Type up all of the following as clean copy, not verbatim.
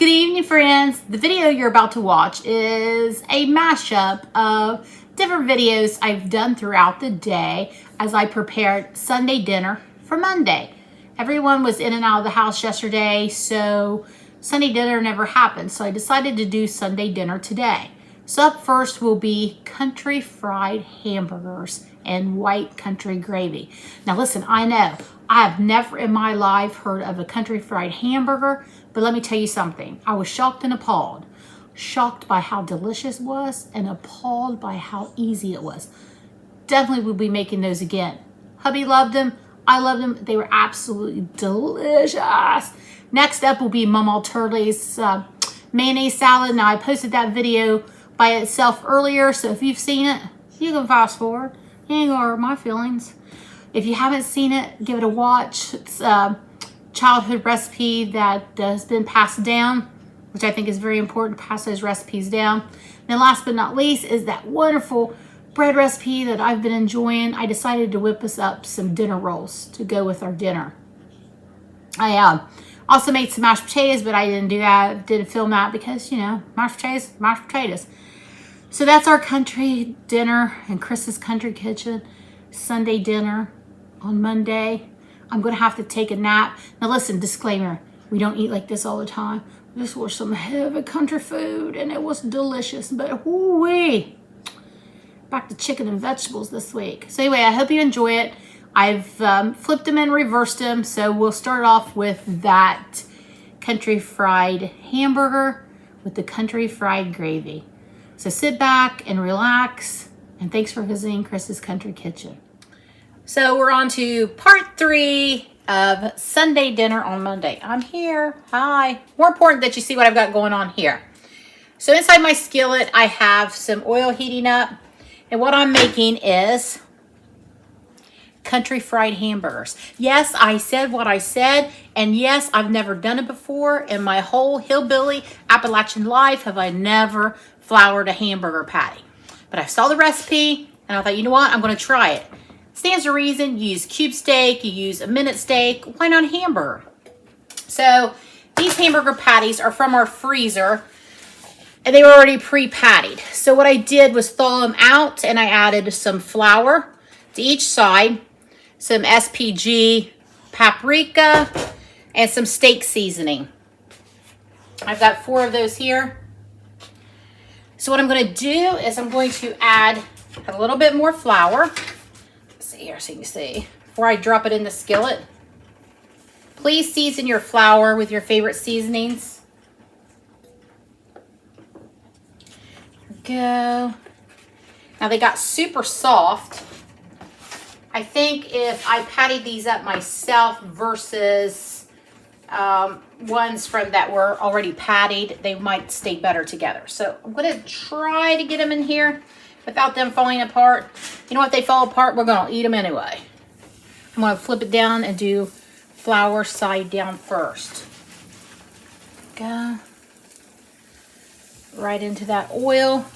Good evening, friends. The video you're about to watch is a mashup of different videos I've done throughout the day as I prepared Sunday dinner for Monday. Everyone was in and out of the house yesterday, so Sunday dinner never happened. So I decided to do Sunday dinner today. So up first will be country fried hamburgers and white country gravy. Now listen, I know I have never in my life heard of a country fried hamburger, but let me tell you something. I was shocked and appalled. Shocked by how delicious it was and appalled by how easy it was. Definitely will be making those again. Hubby loved them. I loved them. They were absolutely delicious. Next up will be Mama Turley's mayonnaise salad. Now I posted that video by itself earlier, so if you've seen it, you can fast forward. You ain't gonna hurt my feelings. If you haven't seen it, give it a watch. It's a childhood recipe that has been passed down, which I think is very important to pass those recipes down. And last but not least is that wonderful bread recipe that I've been enjoying. I decided to whip us up some dinner rolls to go with our dinner. I also made some mashed potatoes, but I didn't do that, didn't film that because, you know, mashed potatoes. So that's our country dinner in Chris's Country Kitchen. Sunday dinner on Monday. I'm going to have to take a nap. Now listen, disclaimer, we don't eat like this all the time. This was some heavy country food and it was delicious, but whoo-wee. Back to chicken and vegetables this week. So anyway, I hope you enjoy it. I've flipped them and reversed them. So we'll start off with that country fried hamburger with the country fried gravy. So sit back and relax, and thanks for visiting Chris's Country Kitchen. So we're on to part 3 of Sunday dinner on Monday. I'm here. Hi. More important that you see what I've got going on here. So inside my skillet, I have some oil heating up, and what I'm making is country fried hamburgers. Yes, I said what I said, and yes, I've never done it before. In my whole hillbilly Appalachian life have I never floured a hamburger patty. But I saw the recipe and I thought, you know what, I'm going to try it. Stands to reason, you use cube steak, you use a minute steak, why not hamburger? So these hamburger patties are from our freezer and they were already pre-pattied. So what I did was thaw them out and I added some flour to each side, some SPG paprika, and some steak seasoning. I've got 4 of those here. So what I'm going to do is I'm going to add a little bit more flour. Let's see here so you can see. Before I drop it in the skillet. Please season your flour with your favorite seasonings. There we go. Now they got super soft. I think if I patted these up myself versus ones from that were already patted, they might stay better together. So I'm going to try to get them in here without them falling apart. You know what, they fall apart, we're going to eat them anyway. I'm going to flip it down and do flour side down first. Go right into that oil.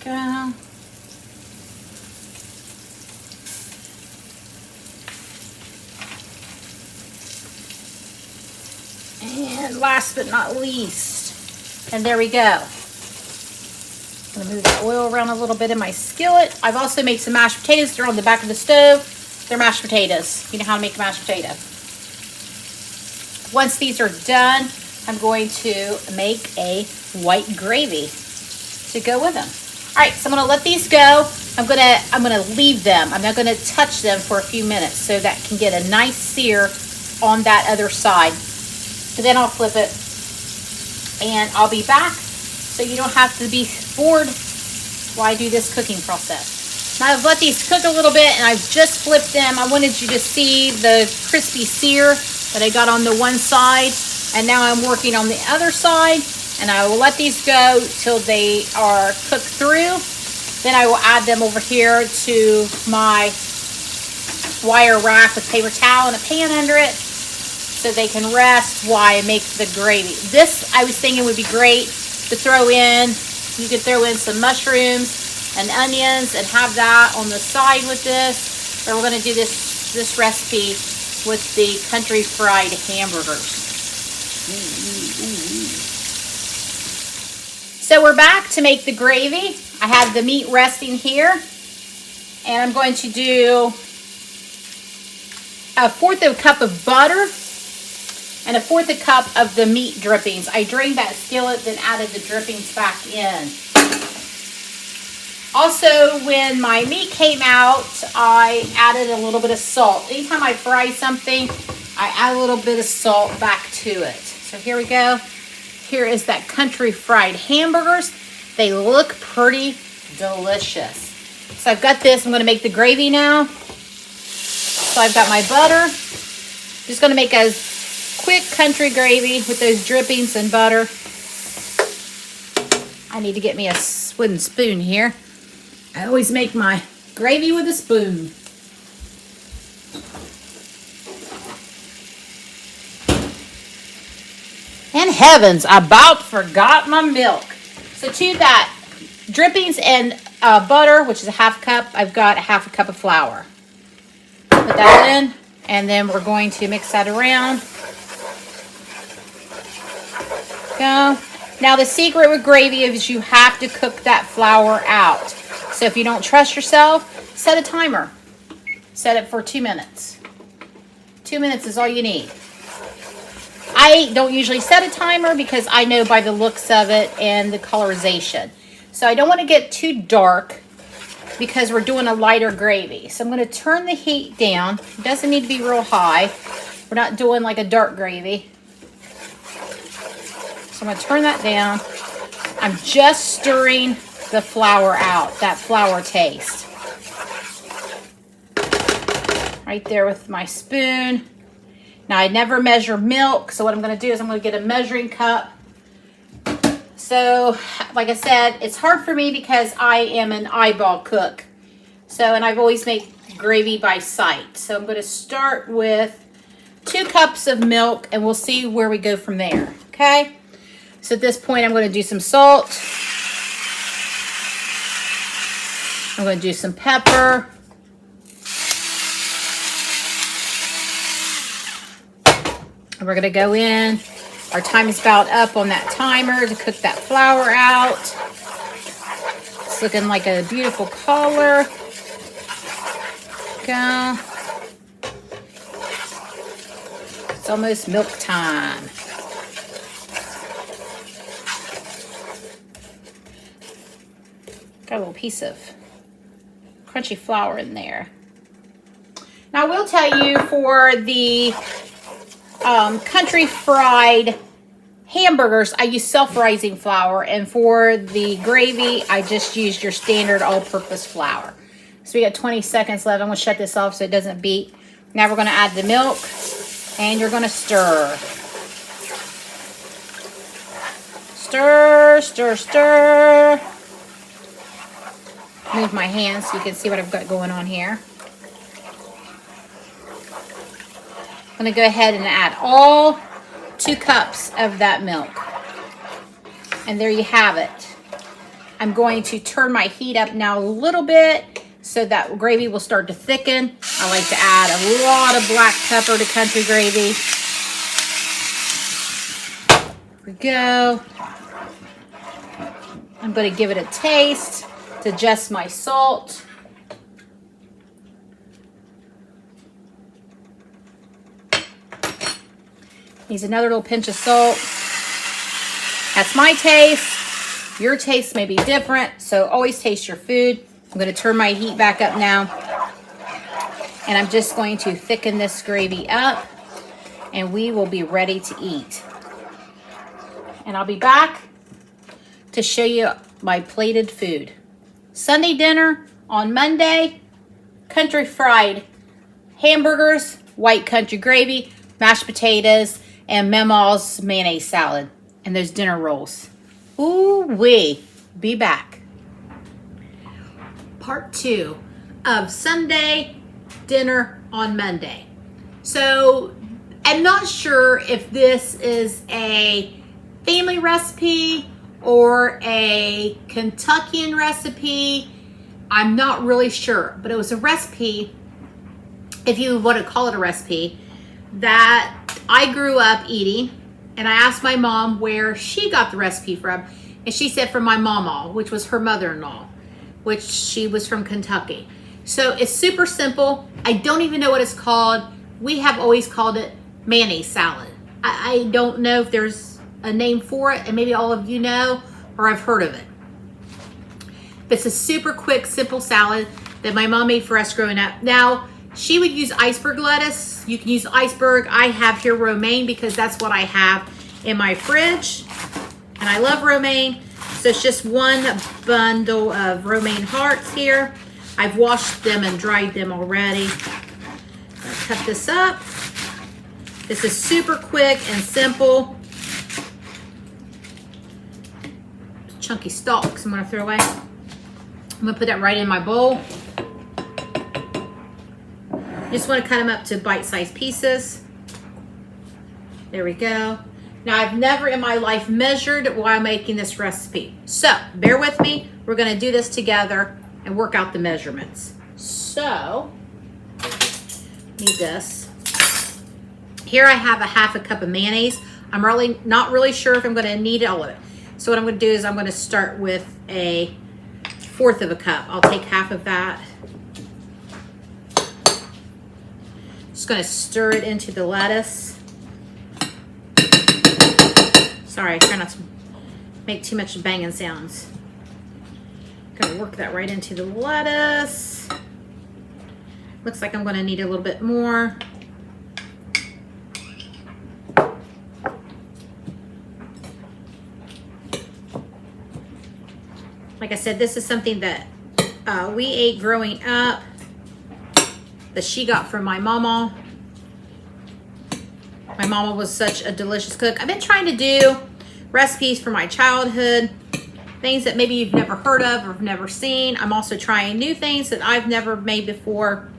Go. And last but not least, and there we go. I'm gonna move the oil around a little bit in my skillet. I've also made some mashed potatoes. They're on the back of the stove. They're mashed potatoes. You know how to make a mashed potato. Once these are done, I'm going to make a white gravy to go with them. All right, so I'm gonna let these go. I'm gonna leave them. I'm not gonna touch them for a few minutes so that can get a nice sear on that other side. So then I'll flip it and I'll be back so you don't have to be bored while I do this cooking process. Now I've let these cook a little bit and I've just flipped them. I wanted you to see the crispy sear that I got on the one side, and now I'm working on the other side, and I will let these go till they are cooked through. Then I will add them over here to my wire rack with paper towel and a pan under it, so they can rest while I make the gravy. This, I was thinking, would be great to throw in. You could throw in some mushrooms and onions and have that on the side with this. But we're gonna do this recipe with the country fried hamburgers. So we're back to make the gravy. I have the meat resting here, and I'm going to do 1/4 of a cup of butter and 1/4 a cup of the meat drippings. I drained that skillet, then added the drippings back in. Also, when my meat came out, I added a little bit of salt. Anytime I fry something, I add a little bit of salt back to it. So here we go. Here is that country fried hamburgers. They look pretty delicious. So I've got this. I'm going to make the gravy now. So I've got my butter. Just going to make a quick country gravy with those drippings and butter. I need to get me a wooden spoon here. I always make my gravy with a spoon. And heavens, I about forgot my milk. So to that, drippings and butter, which is a 1/2 cup, I've got 1/2 cup of flour. Put that in, and then we're going to mix that around. Go. Now the secret with gravy is you have to cook that flour out. So if you don't trust yourself, set a timer. Set it for 2 minutes. 2 minutes is all you need. I don't usually set a timer because I know by the looks of it and the colorization. So I don't want to get too dark because we're doing a lighter gravy. So I'm going to turn the heat down. It doesn't need to be real high. We're not doing like a dark gravy. So I'm going to turn that down. I'm just stirring the flour out, that flour taste. Right there with my spoon. Now, I never measure milk, so what I'm going to do is I'm going to get a measuring cup. So, like I said, it's hard for me because I am an eyeball cook. So, and I've always made gravy by sight. So, I'm going to start with 2 cups of milk, and we'll see where we go from there, okay? So, at this point, I'm going to do some salt. I'm going to do some pepper. And we're going to go in. Our time is about up on that timer to cook that flour out. It's looking like a beautiful color. Go. It's almost milk time. Got a little piece of crunchy flour in there. Now, I will tell you for the country fried hamburgers, I use self-rising flour, and for the gravy, I just used your standard all-purpose flour. So we got 20 seconds left. I'm going to shut this off so it doesn't beat. Now we're going to add the milk, and you're going to stir. Stir, stir, stir. Move my hand so you can see what I've got going on here. I'm going to go ahead and add all 2 cups of that milk. And there you have it. I'm going to turn my heat up now a little bit so that gravy will start to thicken. I like to add a lot of black pepper to country gravy. Here we go. I'm going to give it a taste to adjust my salt. Needs another little pinch of salt. That's my taste. Your taste may be different, so always taste your food. I'm going to turn my heat back up now. And I'm just going to thicken this gravy up, and we will be ready to eat. And I'll be back to show you my plated food. Sunday dinner on Monday, country fried hamburgers, white country gravy, mashed potatoes, and Mama's mayonnaise salad, and those dinner rolls. Ooh-wee. Be back. Part 2 of Sunday dinner on Monday. So, I'm not sure if this is a family recipe or a Kentuckian recipe. I'm not really sure, but it was a recipe, if you want to call it a recipe, that I grew up eating, and I asked my mom where she got the recipe from, and she said from my mama, which was her mother-in-law, which she was from Kentucky. So it's super simple. I don't even know what it's called. We have always called it mayonnaise salad. I don't know if there's a name for it, and maybe all of you know, or I've heard of it. But it's a super quick, simple salad that my mom made for us growing up. Now, she would use iceberg lettuce. You can use iceberg. I have here romaine because that's what I have in my fridge. And I love romaine. So it's just one bundle of romaine hearts here. I've washed them and dried them already. I'll cut this up. This is super quick and simple. Chunky stalks I'm gonna throw away. I'm gonna put that right in my bowl. Just want to cut them up to bite-sized pieces. There we go. Now, I've never in my life measured while making this recipe. So, bear with me. We're going to do this together and work out the measurements. So, need this. Here I have a half a cup of mayonnaise. I'm really not really sure if I'm going to need all of it. So, what I'm going to do is I'm going to start with a 1/4 of a cup. I'll take half of that. Just going to stir it into the lettuce. Sorry, I try not to make too much banging sounds. Going to work that right into the lettuce. Looks like I'm going to need a little bit more. Like I said, this is something that we ate growing up, that she got from my mama. My mama was such a delicious cook. I've been trying to do recipes from my childhood, things that maybe you've never heard of or have never seen. I'm also trying new things that I've never made before.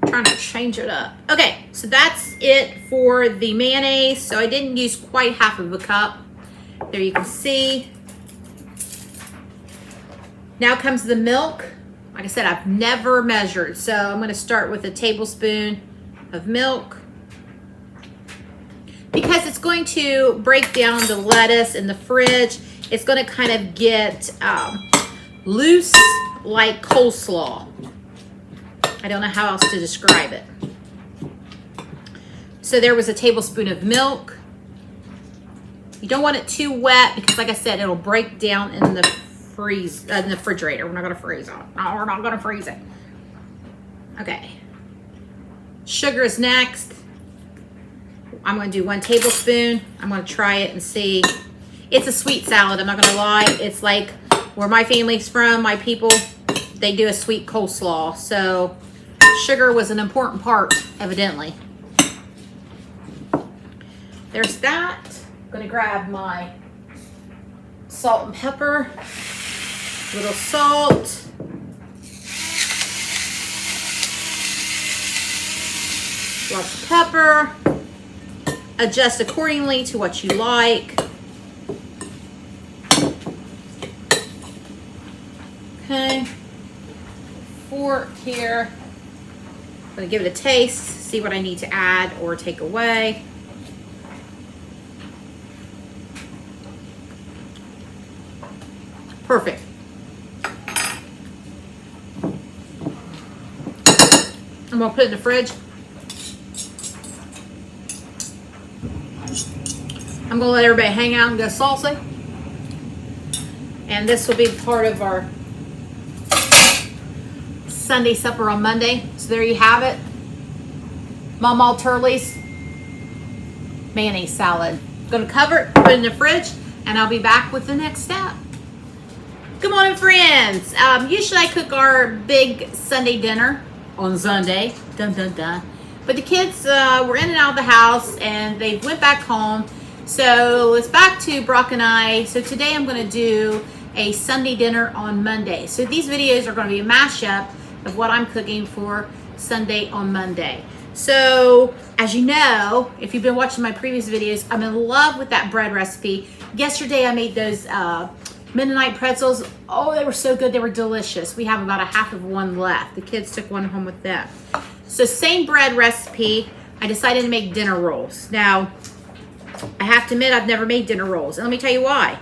Trying to change it up. Okay, so that's it for the mayonnaise. So I didn't use quite half of a cup. There you can see. Now comes the milk. Like I said, I've never measured, so I'm going to start with a tablespoon of milk because it's going to break down the lettuce in the fridge. It's going to kind of get loose like coleslaw. I don't know how else to describe it. So there was a tablespoon of milk. You don't want it too wet because, like I said, it'll break down in the in the refrigerator. We're not going to freeze it. No, we're not going to freeze it. Okay. Sugar is next. I'm going to do 1 tablespoon. I'm going to try it and see. It's a sweet salad. I'm not going to lie. It's like where my family's from, my people, they do a sweet coleslaw. So sugar was an important part, evidently. There's that. I'm going to grab my salt and pepper. Little salt. Lots of pepper. Adjust accordingly to what you like. Okay. Fork here. I'm going to give it a taste, see what I need to add or take away. Perfect. I'm going to put it in the fridge. I'm going to let everybody hang out and go salsa. And this will be part of our Sunday supper on Monday. So there you have it. Mama Turley's mayonnaise salad. Going to cover it, put it in the fridge, and I'll be back with the next step. Good morning, friends. Usually I cook our big Sunday dinner on Sunday. Dun, dun, dun. But the kids were in and out of the house, and they went back home. So it's back to Brock and I. So today I'm going to do a Sunday dinner on Monday. So these videos are going to be a mashup of what I'm cooking for Sunday on Monday. So as you know, if you've been watching my previous videos, I'm in love with that bread recipe. Yesterday I made those Mennonite pretzels. Oh, they were so good. They were delicious. We have about a half of one left. The kids took one home with them. So same bread recipe. I decided to make dinner rolls. Now, I have to admit I've never made dinner rolls. And let me tell you why.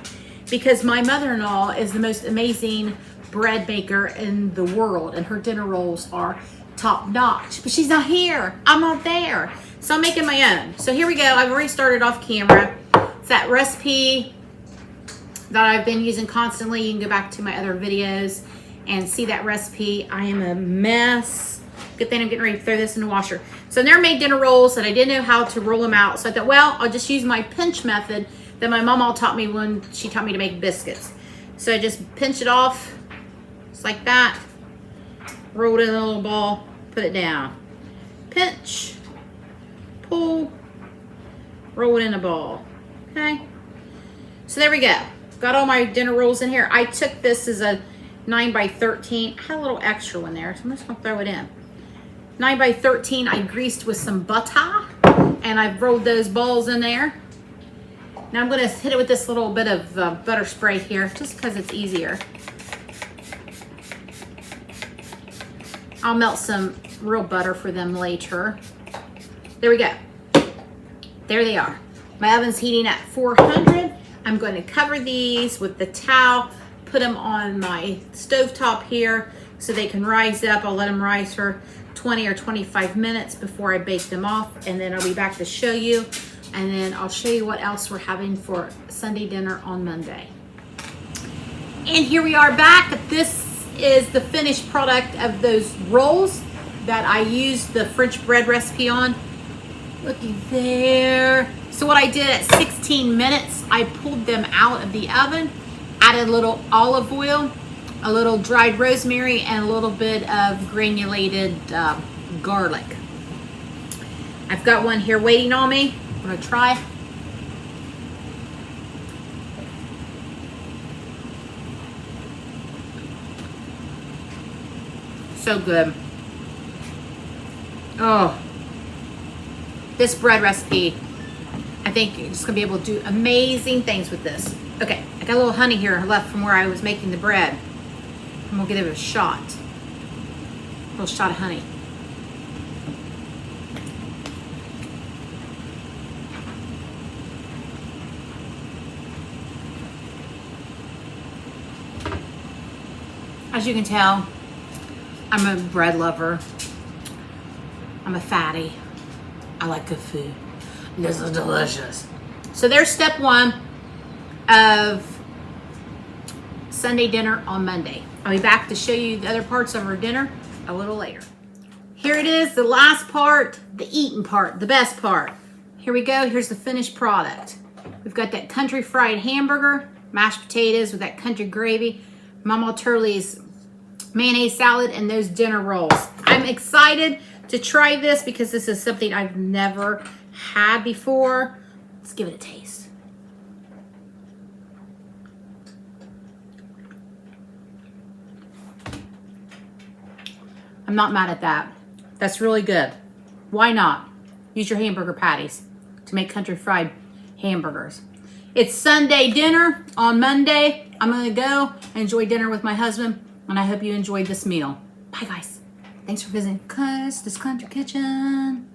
Because my mother-in-law is the most amazing bread maker in the world, and her dinner rolls are top notch. But she's not here. I'm not there. So I'm making my own. So here we go. I've already started off camera. It's that recipe that I've been using constantly. You can go back to my other videos and see that recipe. I am a mess. Good thing I'm getting ready to throw this in the washer. So I never made dinner rolls, and I didn't know how to roll them out. So I thought, well, I'll just use my pinch method that my mama taught me when she taught me to make biscuits. So I just pinch it off, just like that. Roll it in a little ball, put it down. Pinch, pull, roll it in a ball. Okay. So there we go. Got all my dinner rolls in here. I took this as a 9 by 13. I had a little extra one there, so I'm just gonna throw it in. 9 by 13, I greased with some butter, and I've rolled those balls in there. Now I'm gonna hit it with this little bit of butter spray here, just because it's easier. I'll melt some real butter for them later. There we go. There they are. My oven's heating at 400. I'm going to cover these with the towel, put them on my stovetop here so they can rise up. I'll let them rise for 20 or 25 minutes before I bake them off, and then I'll be back to show you, and then I'll show you what else we're having for Sunday dinner on Monday. And here we are back. This is the finished product of those rolls that I used the French bread recipe on. Looky there. So what I did at 16 minutes, I pulled them out of the oven, added a little olive oil, a little dried rosemary, and a little bit of granulated garlic. I've got one here waiting on me. I'm gonna try. So good. Oh, this bread recipe, I think you're just gonna be able to do amazing things with this. Okay, I got a little honey here left from where I was making the bread. And we'll give it a shot. A little shot of honey. As you can tell, I'm a bread lover. I'm a fatty. I like good food. This is delicious. So there's step one of Sunday dinner on Monday. I'll be back to show you the other parts of our dinner a little later. Here it is, the last part, the eating part, the best part. Here we go, here's the finished product. We've got that country fried hamburger, mashed potatoes with that country gravy, Mama Turley's mayonnaise salad, and those dinner rolls. I'm excited to try this because this is something I've never had before. Let's give it a taste. I'm not mad at that. That's really good. Why not? Use your hamburger patties to make country fried hamburgers. It's Sunday dinner on Monday. I'm gonna go and enjoy dinner with my husband, and I hope you enjoyed this meal. Bye guys. Thanks for visiting This Country Kitchen.